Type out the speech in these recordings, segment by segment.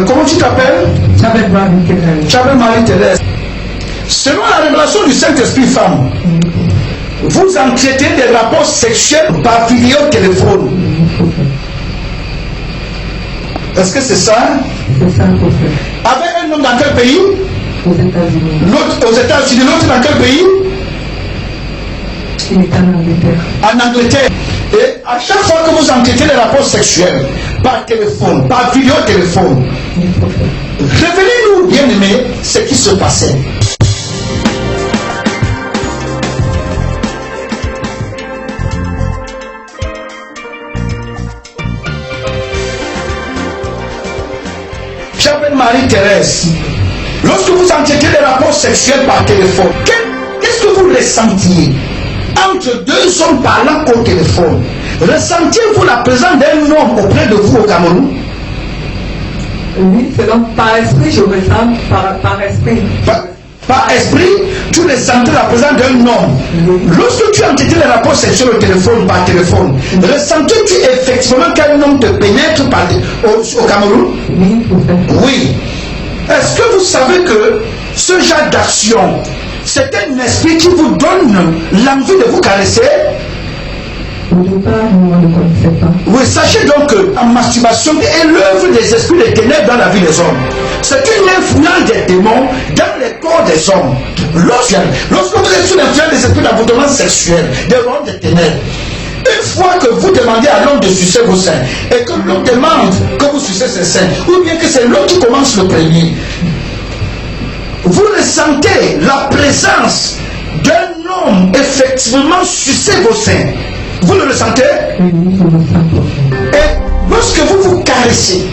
comment tu t'appelles? Chabel Marie-Thérèse. Chabel Marie-Thérèse. Selon la révélation du Saint-Esprit femme, vous entretenez des rapports sexuels par vidéo téléphone. Est-ce que c'est ça? C'est ça, prophète. Avec un homme dans quel pays? Aux États-Unis. L'autre aux États-Unis, l'autre dans quel pays? Il est en Angleterre. En Angleterre. Et à chaque fois que vous entretenez les rapports sexuels par téléphone, par vidéo téléphone, révélez-nous, bien-aimés, ce qui se passait. J'appelle Marie-Thérèse. Lorsque vous entretenez des rapports sexuels par téléphone, qu'est-ce que vous ressentiez entre deux hommes parlant au téléphone? Ressentiez-vous la présence d'un homme auprès de vous au Cameroun? Oui, selon par esprit, je ressens par esprit. Par esprit, tu ressentais la présence d'un homme. Lorsque tu entretenais les rapports sexuels au téléphone, par téléphone, ressentais-tu effectivement qu'un homme te pénètre au Cameroun? Oui, prophète. Oui. Est-ce que vous savez que ce genre d'action, c'est un esprit qui vous donne l'envie de vous caresser? Au départ, nous, on ne connaissait pas. Oui, sachez donc que la masturbation est l'œuvre des esprits des ténèbres dans la vie des hommes. C'est une influence des démons dans les corps des hommes. Lorsque vous êtes sous l'influence des esprits d'avortement sexuel, des rois des ténèbres, une fois que vous demandez à l'homme de sucer vos seins, et que l'homme demande que vous sucez ses seins, ou bien que c'est l'homme qui commence le premier, vous ressentez la présence d'un homme effectivement sucer vos seins. Vous le ressentez? Oui, je le sens. Et lorsque vous vous caressez,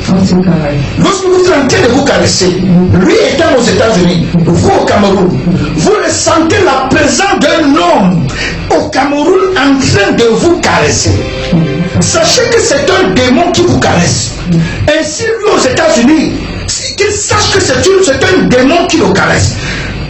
lorsque vous êtes en train de vous caresser, lui étant aux États-Unis, vous au Cameroun, vous ressentez la présence d'un homme au Cameroun en train de vous caresser. Sachez que c'est un démon qui vous caresse. Ainsi, lui aux États-Unis, qu'il sache que c'est un démon qui le caresse.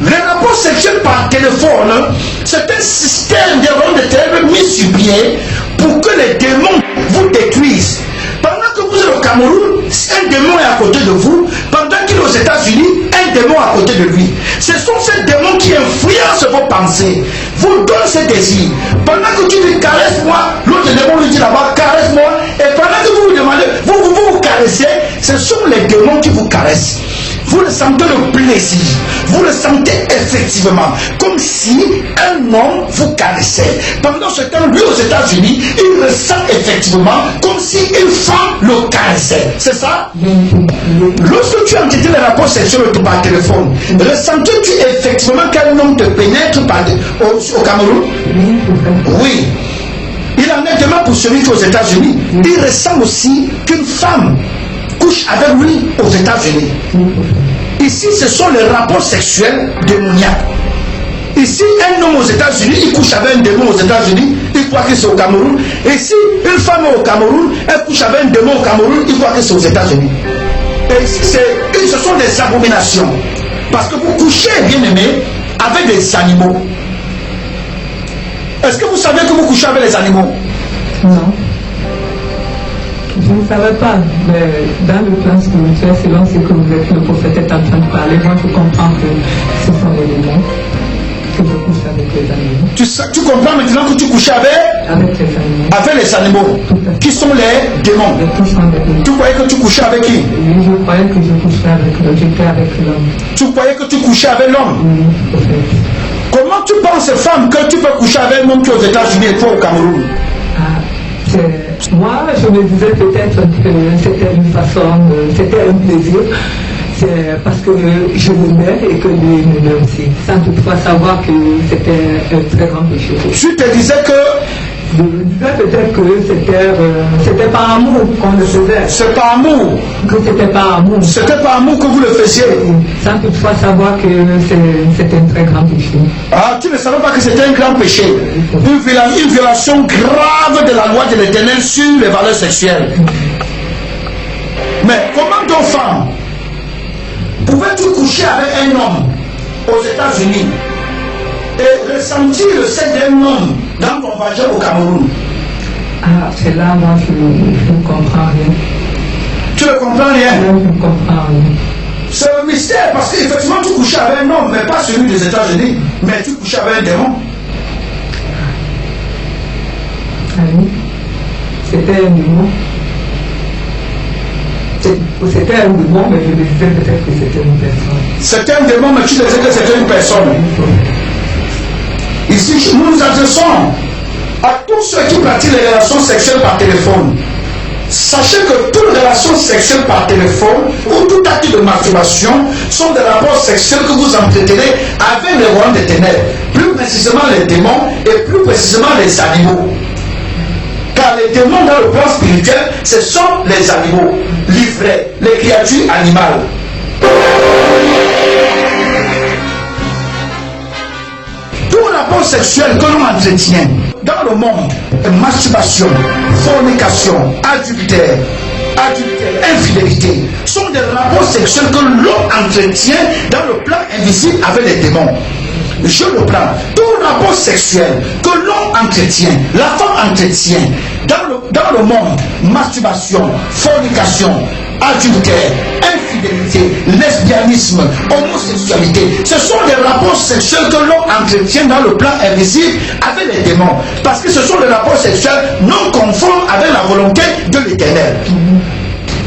Les rapports sexuels par téléphone, c'est un système de rondes de ténèbres mis sur pied pour que les démons vous détruisent. Pendant que vous êtes au Cameroun, un démon est à côté de vous. Pendant qu'il est aux États-Unis, un démon est à côté de lui. Ce sont ces démons qui influencent vos pensées, vous donnent ces désirs. Pendant que tu dis caresse-moi, l'autre démon lui dit là-bas caresse-moi. Et pendant que vous vous demandez, vous caressez, ce sont les démons qui vous caressent. Vous ressentez le plaisir, vous ressentez effectivement comme si un homme vous caressait. Pendant ce temps, lui aux États-Unis, il ressent effectivement comme si une femme le caressait. C'est ça? Lorsque tu entretiens les rapports sexuels par téléphone, ressens-tu effectivement qu'un homme te pénètre au Cameroun? Oui. Il en est demain pour celui qui est aux États-Unis. Il ressent aussi qu'une femme couche avec lui aux États-Unis. Ici, ce sont les rapports sexuels démoniaques. Ici, un homme aux États-Unis, il couche avec un démon aux États-Unis, il croit que c'est au Cameroun. Et si une femme est au Cameroun, elle couche avec un démon au Cameroun, il croit que c'est aux États-Unis. Et ici, ce sont des abominations. Parce que vous couchez, bien aimé, avec des animaux. Est-ce que vous savez que vous couchez avec les animaux? Non. Je ne savais pas, mais dans le plan spirituel, selon ce que le prophète est en train de parler, moi je comprends que ce sont les démons, que je couche avec les animaux. Tu comprends maintenant que tu couches avec les animaux. Avec les animaux. Qui sont les démons? Tu croyais que tu couchais avec qui? Oui, je croyais que je couchais avec l'homme. J'étais avec l'homme. Tu croyais que tu couchais avec l'homme? Oui, prophète. Comment tu penses, femme, que tu peux coucher avec un homme qui est aux États-Unis et toi au Cameroun? Moi, je me disais peut-être que c'était une façon, c'était un plaisir. C'est parce que je l'aimais et que lui m'aimait aussi, sans toutefois savoir que c'était un très grand péché. Tu te disais que... Je me disais peut-être que c'était par amour qu'on le faisait. C'est par amour? Que c'était par amour. C'était par amour que vous le faisiez? Sans toutefois savoir que c'était un très grand péché. Ah, tu ne savais pas que c'était un grand péché? Une violation grave de la loi de l'Éternel sur les valeurs sexuelles. Mais comment donc, femme, pouvais-tu coucher avec un homme aux États-Unis et ressentir le sexe d'un homme dans ton vagin au Cameroun? Ah, c'est là, moi, je ne comprends rien. Tu ne comprends rien. Là, je ne comprends rien. C'est le mystère parce qu'effectivement tu couchais avec un homme, mais pas celui des États-Unis, mais tu couchais avec un démon. Ah oui, c'était un démon. C'était un démon, mais je me disais peut-être que c'était une personne. C'était un démon, mais tu disais que c'était une personne. Ici, nous nous adressons à tous ceux qui pratiquent les relations sexuelles par téléphone. Sachez que toute relation sexuelle par téléphone ou tout acte de masturbation sont des rapports sexuels que vous entretenez avec les royaumes des ténèbres, plus précisément les démons et plus précisément les animaux. Car les démons dans le plan spirituel, ce sont les animaux, livrés, les créatures animales. Tout rapport sexuel que l'on entretient dans le monde, masturbation, fornication, adultère, infidélité, sont des rapports sexuels que l'on entretient dans le plan invisible avec les démons. Je le prends. Tout rapport sexuel que l'on entretient, la femme entretient dans le monde, masturbation, fornication, adultère, infidélité, lesbianisme, homosexualité, ce sont des rapports sexuels que l'on entretient dans le plan invisible avec les démons. Parce que ce sont des rapports sexuels non conformes avec la volonté de l'Éternel.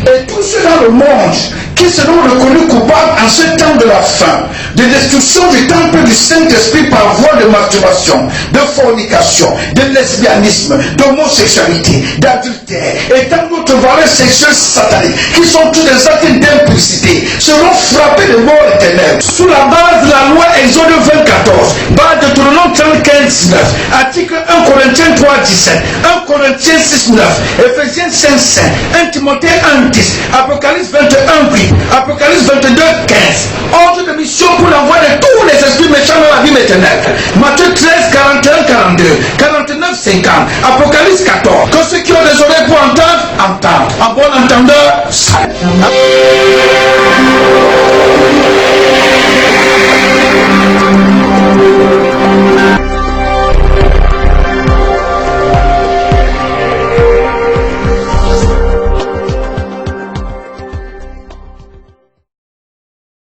Et tous ceux dans le monde qui seront reconnus coupables en ce temps de la fin, de destruction du temple du Saint-Esprit par voie de masturbation, de fornication, de lesbianisme, d'homosexualité, d'adultère, et tant d'autres valeurs sexuelles sataniques, qui sont tous des actes d'impudicité, seront frappés de mort éternelle. Sous la base de la loi Exode 2014, base de Deutéronome 35, 19, article 1 Corinthiens 3, 17, 1 Corinthiens 6, 9, Ephésiens 5, 5, 1 Timothée 1, 10, Apocalypse 21, 8, Apocalypse 22, 15. Ordre de mission pour l'envoi de tous les esprits méchants dans la vie éternelle. Matthieu 13, 41, 42, 49, 50, Apocalypse 14. Que ceux qui ont des oreilles pour entendre, entendent. En bon entendeur, salut.